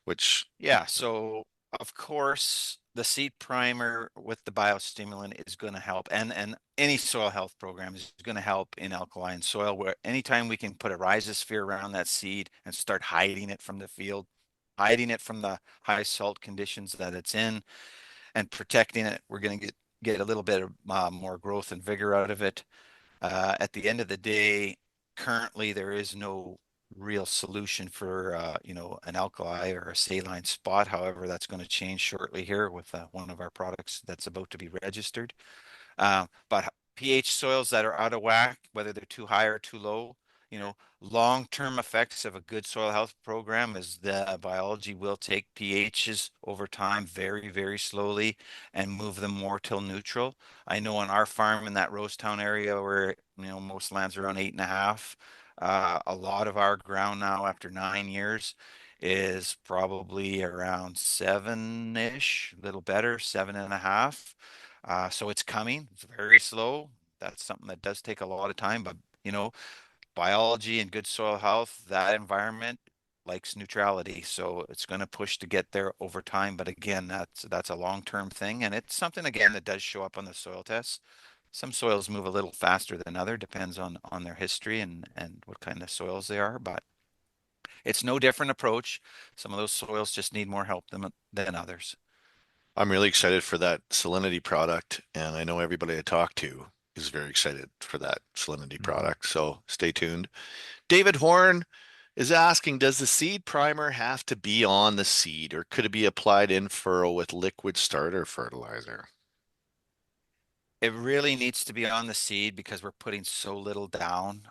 Which, yeah. So of course, the seed primer with the biostimulant is going to help, and any soil health program is going to help in alkaline soil. Where anytime we can put a rhizosphere around that seed and start hiding it from the field, hiding it from the high salt conditions that it's in, and protecting it, we're going to get a little bit of more growth and vigor out of it. At the end of the day, currently there is no real solution for an alkali or a saline spot. However, that's going to change shortly here with one of our products that's about to be registered. But pH soils that are out of whack, whether they're too high or too low, long-term effects of a good soil health program is the biology will take pHs over time very, very slowly and move them more till neutral. I know on our farm in that Rosetown area where, most lands are around 8.5, a lot of our ground now after 9 years is probably around 7-ish, a little better, 7.5. So it's coming. It's very slow. That's something that does take a lot of time, but biology and good soil health, that environment likes neutrality. So it's going to push to get there over time. But again, that's a long-term thing. And it's something again that does show up on the soil tests. Some soils move a little faster than other, depends on their history and what kind of soils they are, but it's no different approach. Some of those soils just need more help than others. I'm really excited for that salinity product, and I know everybody I talk to is very excited for that salinity Mhm. product. So stay tuned. David Horn is asking, does the seed primer have to be on the seed, or could it be applied in furrow with liquid starter fertilizer? It really needs to be on the seed because we're putting so little down.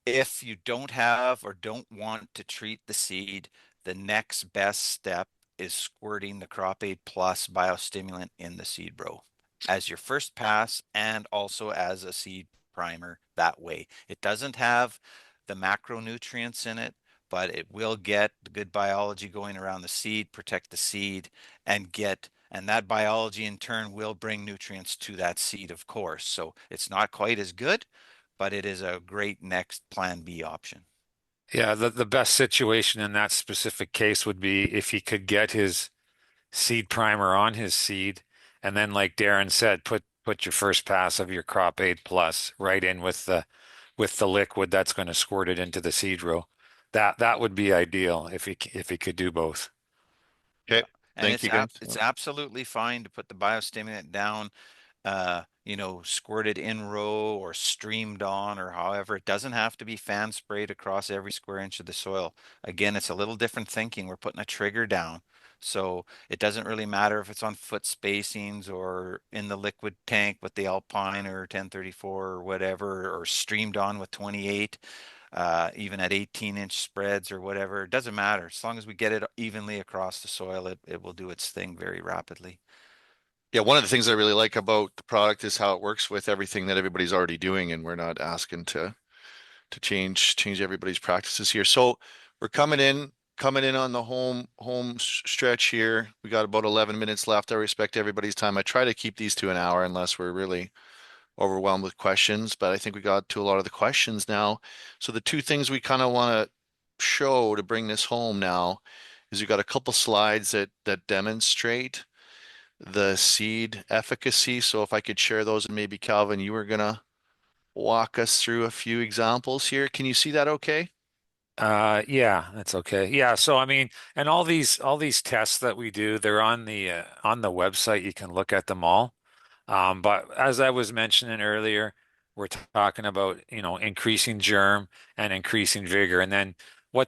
If you don't have or don't want to treat the seed, the next best step is squirting the Crop Aid Plus biostimulant in the seed row. as your first pass and also as a seed primer that way. It doesn't have the macronutrients in it, but it will get the good biology going around the seed, protect the seed, and that biology in turn will bring nutrients to that seed, of course. So it's not quite as good, but it is a great next plan B option. Yeah, the best situation in that specific case would be if he could get his seed primer on his seed, and then like Darren said, put your first pass of your Crop Aid Plus right in with the liquid that's going to squirt it into the seed row. That would be ideal if he could do both. Okay. Yeah. And Thank you, guys. it's absolutely fine to put the biostimulant down, squirted in row or streamed on or however. It doesn't have to be fan sprayed across every square inch of the soil. Again, it's a little different thinking. We're putting a trigger down. So it doesn't really matter if it's on foot spacings or in the liquid tank with the Alpine or 1034 or whatever, or streamed on with 28, even at 18-inch spreads or whatever. It doesn't matter. As long as we get it evenly across the soil, it will do its thing very rapidly. Yeah, one of the things I really like about the product is how it works with everything that everybody's already doing, and we're not asking to change everybody's practices here. So we're coming in on the home stretch here. We got about 11 minutes left. I respect everybody's time. I try to keep these to an hour unless we're really overwhelmed with questions, but I think we got to a lot of the questions now. So the two things we kind of want to show to bring this home now is we got a couple slides that demonstrate the seed efficacy. So if I could share those, and maybe Calvin, you were gonna walk us through a few examples here. Can you see that okay? Yeah, that's okay. Yeah, so I mean, and all these tests that we do, they're on the website. You can look at them all. But as I was mentioning earlier, we're talking about, increasing germ and increasing vigor. And then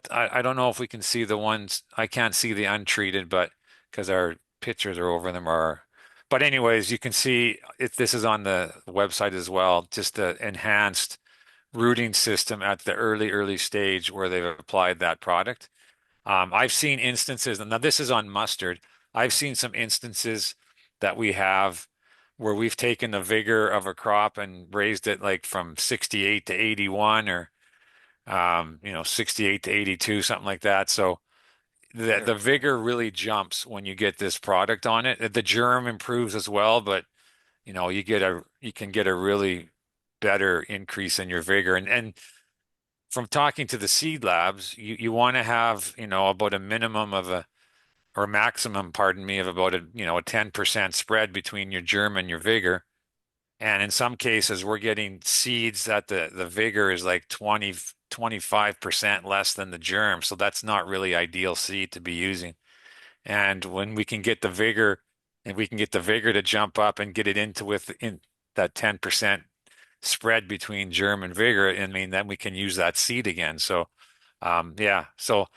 I don't know if we can see the ones, I can't see the untreated, but because our pictures are over them but anyways, you can see if this is on the website as well, just the enhanced rooting system at the early stage where they've applied that product. I've seen instances, and now this is on mustard. I've seen some instances that we have where we've taken the vigor of a crop and raised it like from 68 to 81 or 68 to 82, something like that. So the Very cool. vigor really jumps when you get this product on it. The germ improves as well, but you can get a really better increase in your vigor. And from talking to the seed labs, you want to have, about a minimum of or maximum, pardon me, of about a 10% spread between your germ and your vigor. And in some cases, we're getting seeds that the vigor is like 25% less than the germ. So that's not really ideal seed to be using. And when we can get the vigor, and we can get the vigor to jump up and get it into within that 10% spread between germ and vigor, I mean, then we can use that seed again. So, yeah. So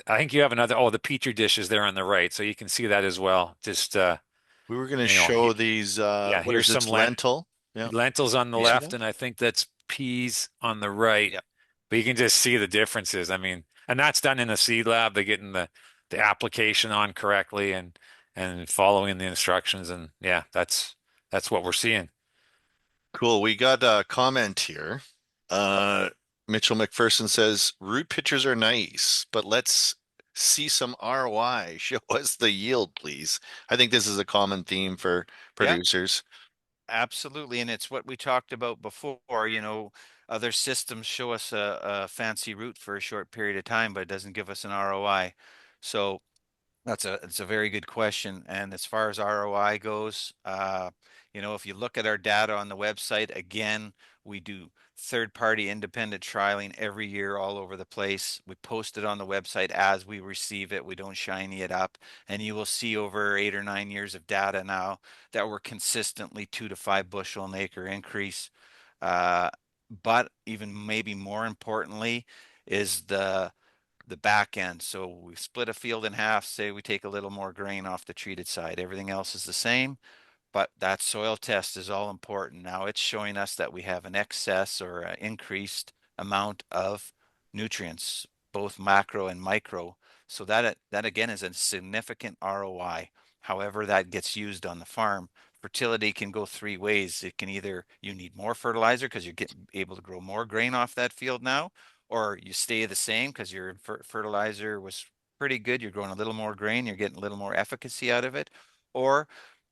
I think you have the Petri dish is there on the right. So you can see that as well. Just, We were going to he- show these, yeah, what is here's some this, lentil? Yeah. lentils on the You see Yep. left, that? and I think that's peas on the right. Yep. But you can just see the differences. I mean, and that's done in a seed lab. They're getting the application on correctly and following the instructions. And yeah, that's what we're seeing. Cool. We got a comment here. Uh, Mitchell McPherson says, root pictures are nice, but let's see some ROI. Show us the yield, please. I think this is a common theme for Yeah, producers. absolutely. And it's what we talked about before, other systems show us a fancy route for a short period of time, but it doesn't give us an ROI. So it's a very good question. And as far as ROI goes, if you look at our data on the website, again, we do third-party independent trialing every year all over the place. We post it on the website as we receive it. We don't shiny it up. And you will see over 8 or 9 years of data now that we're consistently 2 to 5 bushel an acre increase. Uh, but even maybe more importantly is the back end. So we split a field in half, say we take a little more grain off the treated side. Everything else is the same, but that soil test is all important. Now it's showing us that we have an excess or an increased amount of nutrients, both macro and micro. So that again is a significant ROI. However, that gets used on the farm fertility can go three ways. It can either you need more fertilizer because you're getting able to grow more grain off that field now, or you stay the same because your fertilizer was pretty good. You're growing a little more grain, you're getting a little more efficacy out of it, or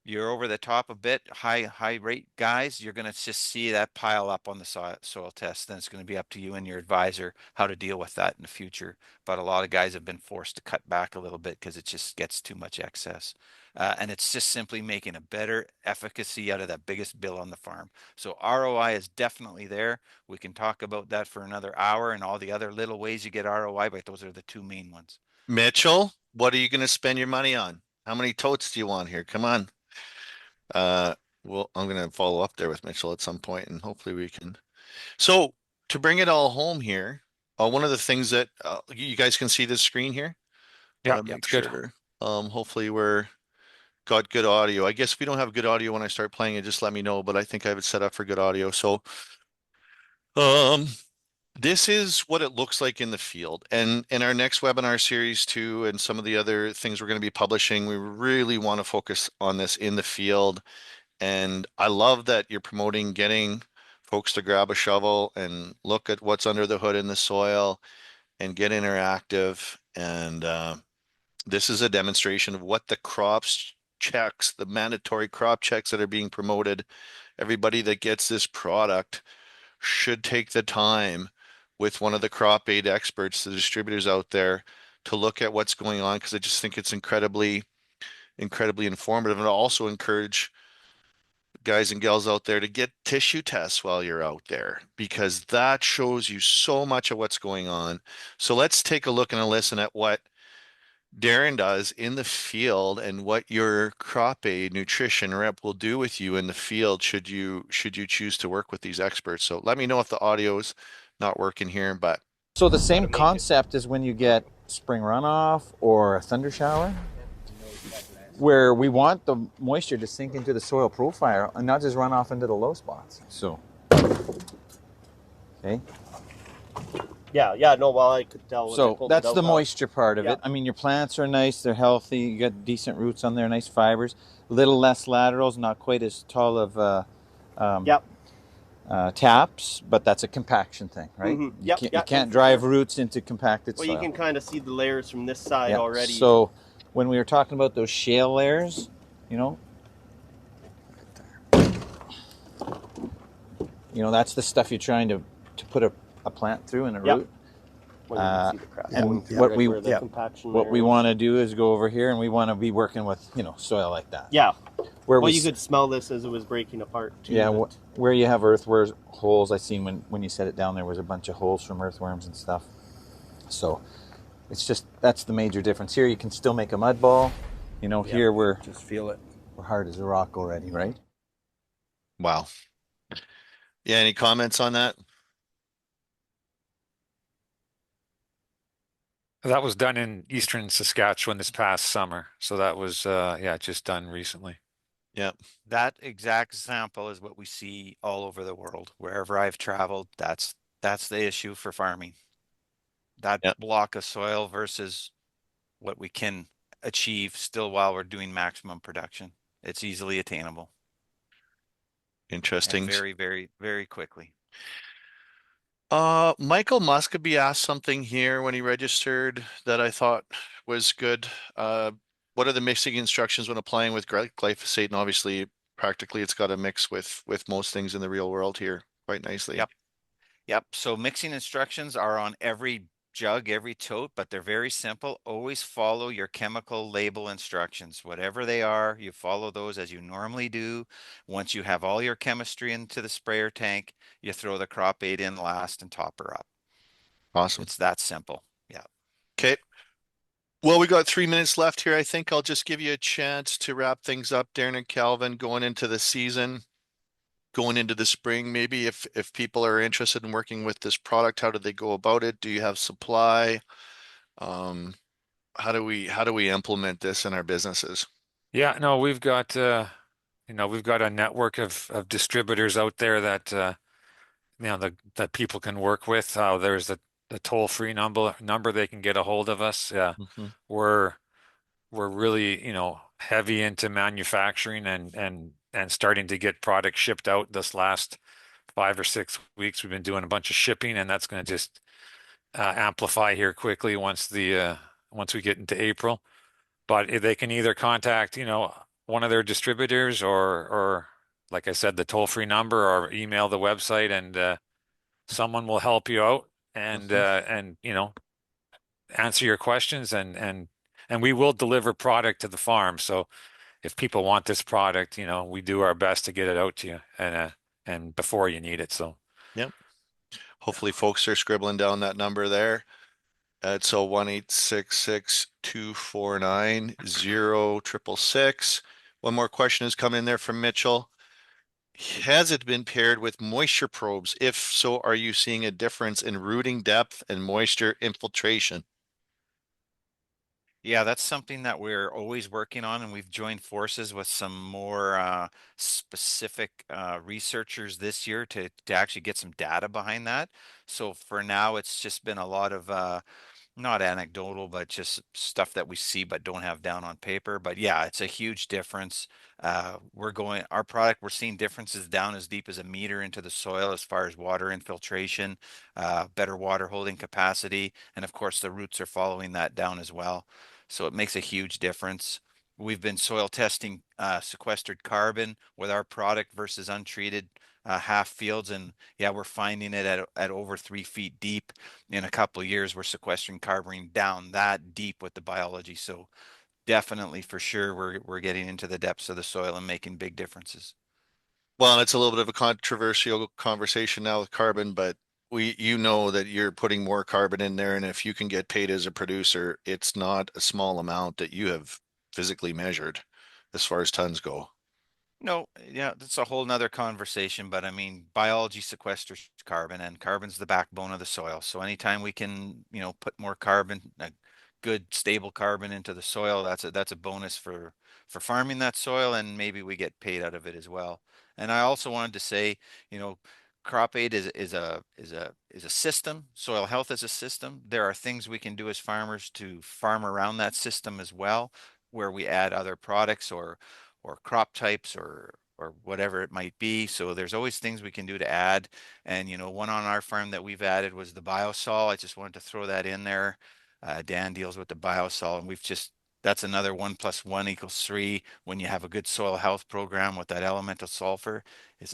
you're over the top a bit, high rate guys, you're going to just see that pile up on the soil test. Then it's going to be up to you and your advisor how to deal with that in the future. But a lot of guys have been forced to cut back a little bit because it just gets too much excess. And it's just simply making a better efficacy out of that biggest bill on the farm. So ROI is definitely there. We can talk about that for another hour and all the other little ways you get ROI, but those are the two main ones. Mitchell, what are you going to spend your money on? How many totes do you want here? Come on. Uh, well, I'm going to follow up there with Mitchell at some point, and hopefully we can. So to bring it all home here, one of the things that you guys can see this screen here. Yeah, Make it's good. sure. Hopefully we're got good audio. I guess if we don't have good audio when I start playing it, just let me know. But I think I have it set up for good audio. So, um, this is what it looks like in the field. And in our next webinar series too, and some of the other things we're going to be publishing, we really want to focus on this in the field. And I love that you're promoting getting folks to grab a shovel and look at what's under the hood in the soil and get interactive. And this is a demonstration of what the crops checks, the mandatory crop checks that are being promoted. Everybody that gets this product should take the time with one of the crop aid experts, the distributors out there, to look at what's going on, because I just think it's incredibly informative. And I also encourage guys and gals out there to get tissue tests while you're out there, because that shows you so much of what's going on. So let's take a look and a listen at what Darren does in the field and what your crop aid nutrition rep will do with you in the field should you choose to work with these experts. So let me know if the audio's not working here, but so the same concept is when you get spring runoff or a thunder shower, where we want the moisture to sink into the soil profile and not just run off into the low spots. So, okay. Yeah, no, well, I could tell. So that's the moisture part of it. I mean, your plants are nice, they're healthy, you got decent roots on there, nice fibers, a little less laterals, not quite as tall of taps, but that's a compaction thing, right? Mm-hmm. You can't drive roots into compacted soil. Well, you can kind of see the layers from this side already. So when we were talking about those shale layers, you know, that's the stuff you're trying to put a plant through in a root. And what we want to do is go over here, and we want to be working with soil like that. Yeah. Where you could smell this as it was breaking apart too. Yeah. Where you have earthworm holes, I seen when you set it down, there was a bunch of holes from earthworms and stuff. So it's just that's the major difference. Here you can still make a mud ball. Here we're just feel it. We're hard as a rock already, right? wow. Yeah. Any comments on that? That was done in eastern Saskatchewan this past summer. So that was, just done recently. Yeah. That exact sample is what we see all over the world. Wherever I've traveled, that's the issue for farming. That block of soil versus what we can achieve still while we're doing maximum production. It's easily attainable. Interesting. And very, very, very quickly. Michael Muscovy asked something here when he registered that I thought was good. What are the mixing instructions when applying with glyphosate? And obviously, practically, it's got to mix with most things in the real world here quite nicely. Yep. So mixing instructions are on every jug, every tote, but they're very simple. Always follow your chemical label instructions. Whatever they are, you follow those as you normally do. Once you have all your chemistry into the sprayer tank, you throw the crop aid in last and top her up. Awesome. It's that simple. Yeah. Okay. Well, we got 3 minutes left here. I think I'll just give you a chance to wrap things up, Darren and Kelvin, going into the season, going into the spring. Maybe if people are interested in working with this product, how do they go about it? Do you have supply? How do we implement this in our businesses? Yeah, no, we've got we've got a network of distributors out there that that people can work with. There's the toll-free number they can get a hold of us. Yeah. We're really, heavy into manufacturing and and starting to get product shipped out this last 5 or 6 weeks. We've been doing a bunch of shipping, and that's going to just amplify here quickly once we get into April. But if they can either contact, one of their distributors or like I said, the toll-free number, or email the website, and someone will help you out and answer your questions, and we will deliver product to the farm. So if people want this product, we do our best to get it out to you and before you need it. So Yep. Hopefully folks are scribbling down that number there. It's 1-866-249-0666. One more question has come in there from Mitchell. Has it been paired with moisture probes? If so, are you seeing a difference in rooting depth and moisture infiltration? Yeah, that's something that we're always working on, and we've joined forces with some more specific researchers this year to actually get some data behind that. So for now, it's just been a lot of not anecdotal, but just stuff that we see but don't have down on paper. But yeah, it's a huge difference. Our product, we're seeing differences down as deep as a meter into the soil as far as water infiltration, better water holding capacity, and of course the roots are following that down as well. So it makes a huge difference. We've been soil testing sequestered carbon with our product versus untreated half fields, and yeah, we're finding it at over 3 feet deep. In a couple of years, we're sequestering carbon down that deep with the biology. So definitely, for sure, we're getting into the depths of the soil and making big differences. Well, it's a little bit of a controversial conversation now with carbon, but you know that you're putting more carbon in there, and if you can get paid as a producer, it's not a small amount that you have physically measured as far as tons go. No, yeah, that's a whole nother conversation, but I mean, biology sequesters carbon, and carbon's the backbone of the soil. So anytime we can, put more carbon, good stable carbon into the soil, that's a bonus for farming that soil, and maybe we get paid out of it as well. And I also wanted to say, you know, crop aid is a system. Soil health is a system. There are things we can do as farmers to farm around that system as well, where we add other products or crop types or whatever it might be. So there's always things we can do to add. And one on our farm that we've added was the biosol. I just wanted to throw that in there. Dan deals with the biosol, and that's another 1+1=3. When you have a good soil health program with that elemental sulfur, is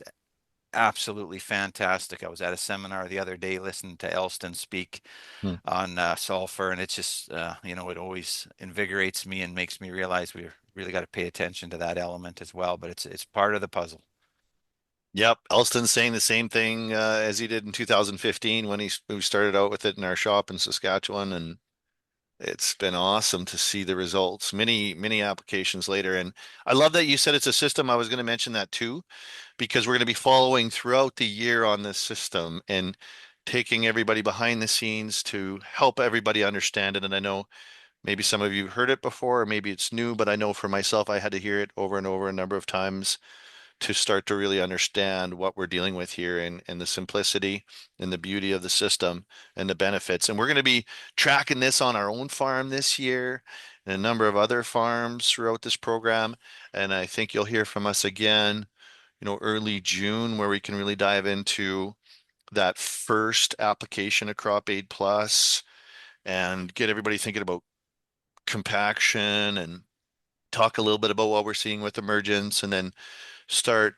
absolutely fantastic. I was at a seminar the other day listening to Elston speak Hmm. on sulfur, and it's just it always invigorates me and makes me realize we really got to pay attention to that element as well. But it's part of the puzzle. Yep, Elston's saying the same thing as he did in 2015 when we started out with it in our shop in Saskatchewan, and it's been awesome to see the results. Many applications later, and I love that you said it's a system. I was going to mention that too, because we're going to be following throughout the year on this system and taking everybody behind the scenes to help everybody understand it. And I know maybe some of you heard it before, or maybe it's new, but I know for myself, I had to hear it over and over a number of times to start to really understand what we're dealing with here and the simplicity and the beauty of the system and the benefits. And we're going to be tracking this on our own farm this year and a number of other farms throughout this program. And I think you'll hear from us again, early June, where we can really dive into that first application of Crop Aid Plus and get everybody thinking about compaction and talk a little bit about what we're seeing with emergence, and then start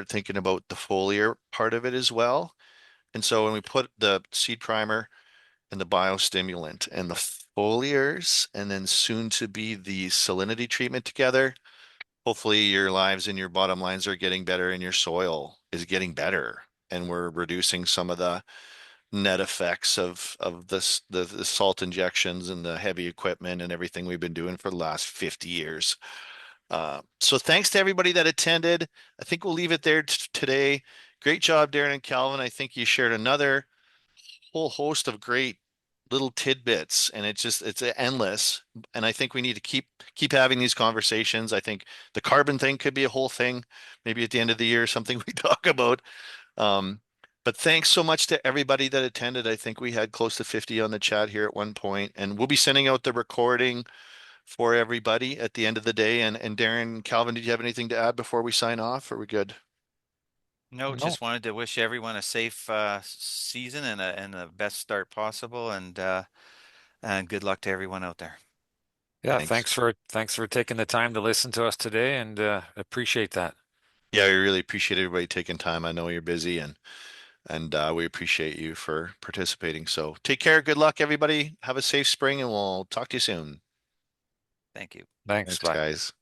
thinking about the foliar part of it as well. And so when we put the seed primer and the biostimulant and the foliars and then soon to be the salinity treatment together, hopefully your lives and your bottom lines are getting better and your soil is getting better, and we're reducing some of the net effects of this the salt injections and the heavy equipment and everything we've been doing for the last 50 years. So thanks to everybody that attended. I think we'll leave it there today. Great job, Darren and Kelvin. I think you shared another whole host of great little tidbits, and it's endless. And I think we need to keep having these conversations. I think the carbon thing could be a whole thing, maybe at the end of the year, something we talk about. But thanks so much to everybody that attended. I think we had close to 50 on the chat here at one point, and we'll be sending out the recording for everybody at the end of the day. And Darren, Calvin, did you have anything to add before we sign off? Are we good? No, No. just wanted to wish everyone a safe season and the best start possible, and good luck to everyone out there. Yeah, Thanks. thanks for taking the time to listen to us today, and appreciate that. Yeah, we really appreciate everybody taking time. I know you're busy, and we appreciate you for participating. So take care. Good luck, everybody. Have a safe spring, and we'll talk to you soon. Thank you. Thanks. Thanks, Bye. guys.